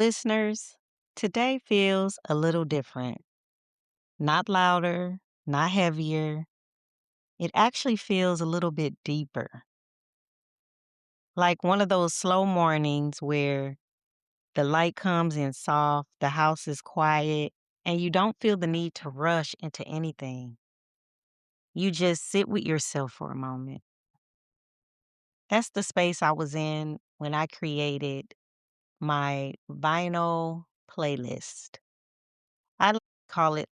Listeners, today feels a little different. Not louder, not heavier. It actually feels a little bit deeper. Like one of those slow mornings where the light comes in soft, the house is quiet, and you don't feel the need to rush into anything. You just sit with yourself for a moment. That's the space I was in when I created my vinyl playlist. I call it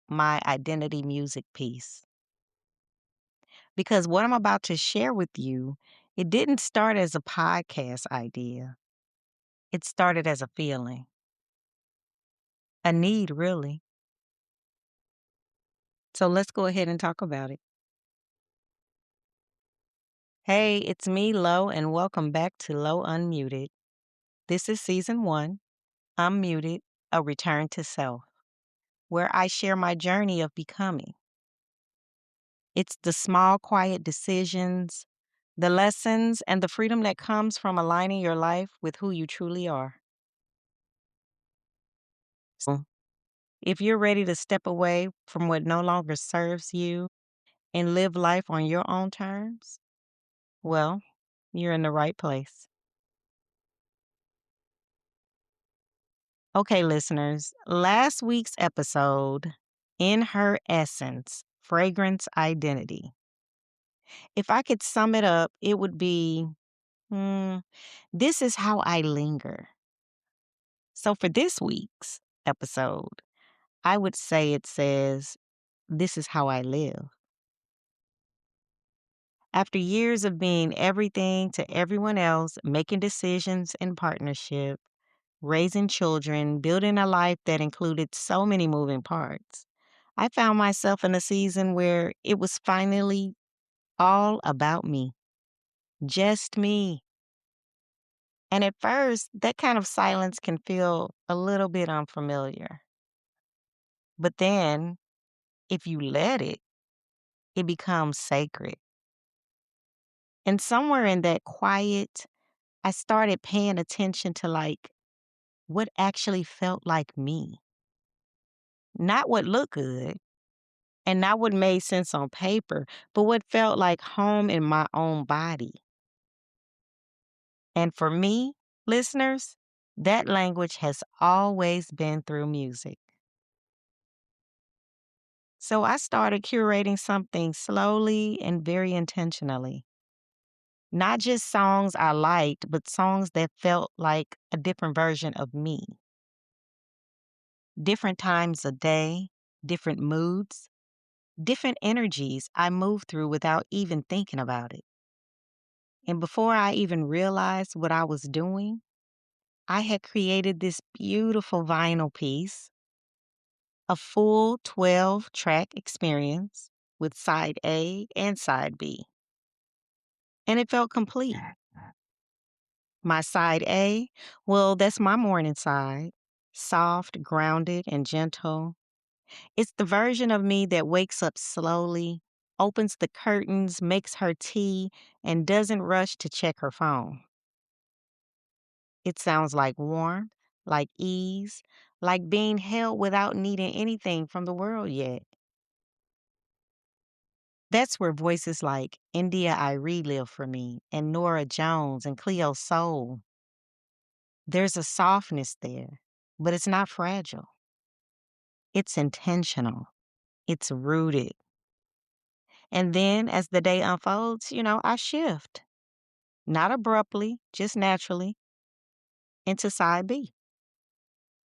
my identity music piece. Because what I'm about to share with you, it didn't start as a podcast idea. It started as a feeling, a need, really. So let's go ahead and talk about it. Hey, it's me, Lo, and welcome back to Lo Unmuted. This is season one, Unmuted, a return to self, where I share my journey of becoming. It's the small, quiet decisions, the lessons, and the freedom that comes from aligning your life with who you truly are. So, if you're ready to step away from what no longer serves you and live life on your own terms, well, you're in the right place. Okay, listeners, last week's episode, In Her Essence, Fragrance Identity. If I could sum it up, it would be this is how I linger. So for this week's episode, I would say it says, This is how I live. After years of being everything to everyone else, making decisions in partnership, raising children, building a life that included so many moving parts, I found myself in a season where it was finally all about me, just me. And at first, that kind of silence can feel a little bit unfamiliar. But then, if you let it, it becomes sacred. And somewhere in that quiet, I started paying attention to what actually felt like me. Not what looked good and not what made sense on paper, but what felt like home in my own body. And for me, listeners, that language has always been through music. So I started curating something slowly and very intentionally. Not just songs I liked, but songs that felt like a different version of me. Different times of day, different moods, different energies I moved through without even thinking about it. And before I even realized what I was doing, I had created this beautiful vinyl piece, a full 12-track experience with side A and side B. And it felt complete. My side A, well, that's my morning side, soft, grounded, and gentle. It's the version of me that wakes up slowly, opens the curtains, makes her tea, and doesn't rush to check her phone. It sounds like warmth, like ease, like being held without needing anything from the world yet. That's where voices like India Irie live for me, and Nora Jones and Cleo Soul. There's a softness there, but it's not fragile. It's intentional. It's rooted. And then as the day unfolds, I shift, not abruptly, just naturally, into side B.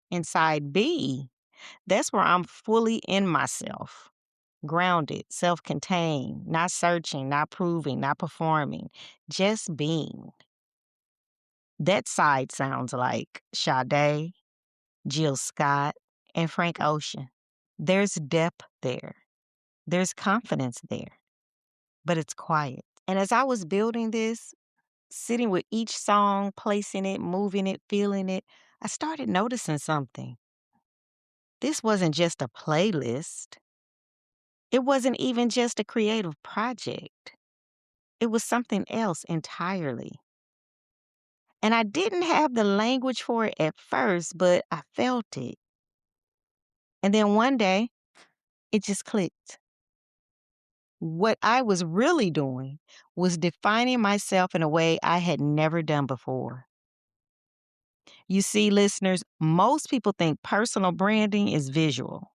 In side B, that's where I'm fully in myself, grounded, self contained, not searching, not proving, not performing, just being. That side sounds like Sade, Jill Scott, and Frank Ocean. There's depth there, there's confidence there, but it's quiet. And as I was building this, sitting with each song, placing it, moving it, feeling it, I started noticing something. This wasn't just a playlist. It wasn't even just a creative project. It was something else entirely. And I didn't have the language for it at first, but I felt it. And then one day, it just clicked. What I was really doing was defining myself in a way I had never done before. You see, listeners, most people think personal branding is visual.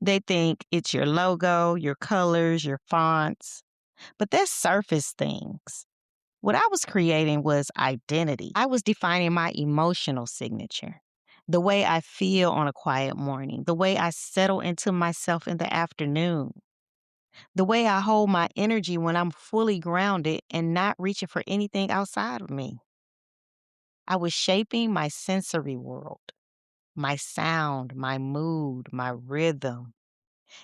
They think it's your logo, your colors, your fonts, but that's surface things. What I was creating was identity. I was defining my emotional signature, the way I feel on a quiet morning, the way I settle into myself in the afternoon, the way I hold my energy when I'm fully grounded and not reaching for anything outside of me. I was shaping my sensory world, my sound, my mood, my rhythm,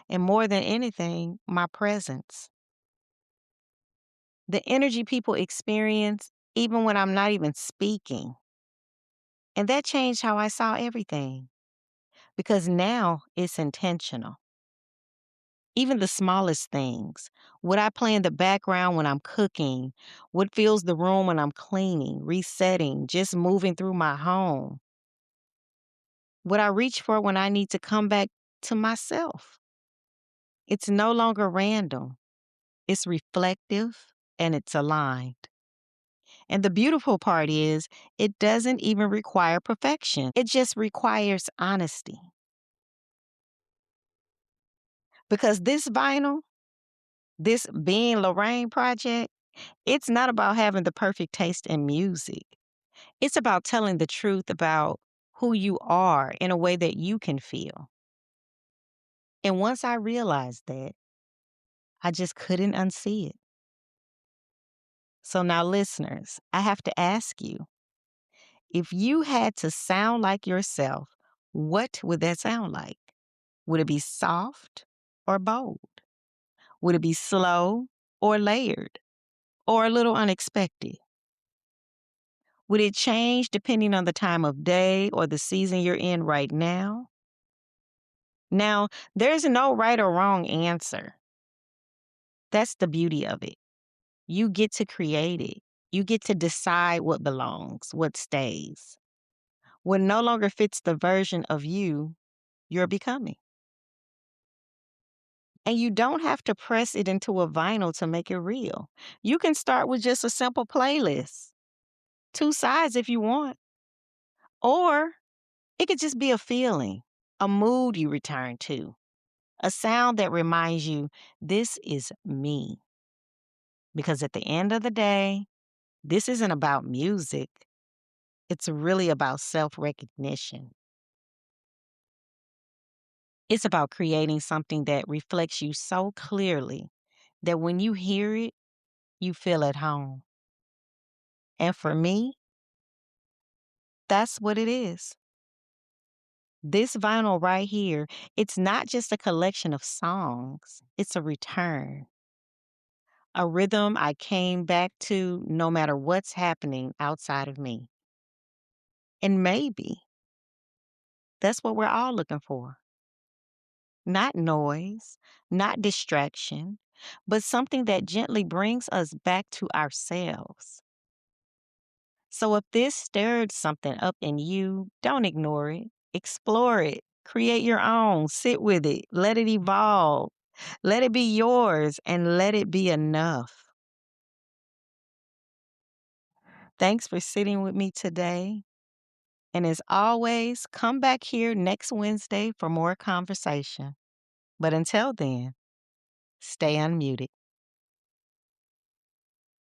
and more than anything, my presence. The energy people experience even when I'm not even speaking. And that changed how I saw everything because now it's intentional. Even the smallest things. What I play in the background when I'm cooking, what fills the room when I'm cleaning, resetting, just moving through my home. What I reach for when I need to come back to myself. It's no longer random, it's reflective and it's aligned. And the beautiful part is, it doesn't even require perfection, it just requires honesty. Because this vinyl, this Being Lorraine project, it's not about having the perfect taste in music. It's about telling the truth about who you are in a way that you can feel. And once I realized that, I just couldn't unsee it. So now, listeners, I have to ask you, if you had to sound like yourself, what would that sound like? Would it be soft or bold? Would it be slow or layered or a little unexpected? Would it change depending on the time of day or the season you're in right now? Now, there's no right or wrong answer. That's the beauty of it. You get to create it. You get to decide what belongs, what stays, what no longer fits the version of you you're becoming. And you don't have to press it into a vinyl to make it real. You can start with just a simple playlist, two sides if you want, or it could just be a feeling, a mood you return to, a sound that reminds you, this is me. Because at the end of the day, this isn't about music. It's really about self-recognition. It's about creating something that reflects you so clearly that when you hear it, you feel at home. And for me, that's what it is. This vinyl right here, it's not just a collection of songs, it's a return, a rhythm I came back to no matter what's happening outside of me. And maybe that's what we're all looking for. Not noise, not distraction, but something that gently brings us back to ourselves. So if this stirred something up in you, don't ignore it. Explore it. Create your own. Sit with it. Let it evolve. Let it be yours and let it be enough. Thanks for sitting with me today. And as always, come back here next Wednesday for more conversation. But until then, stay unmuted.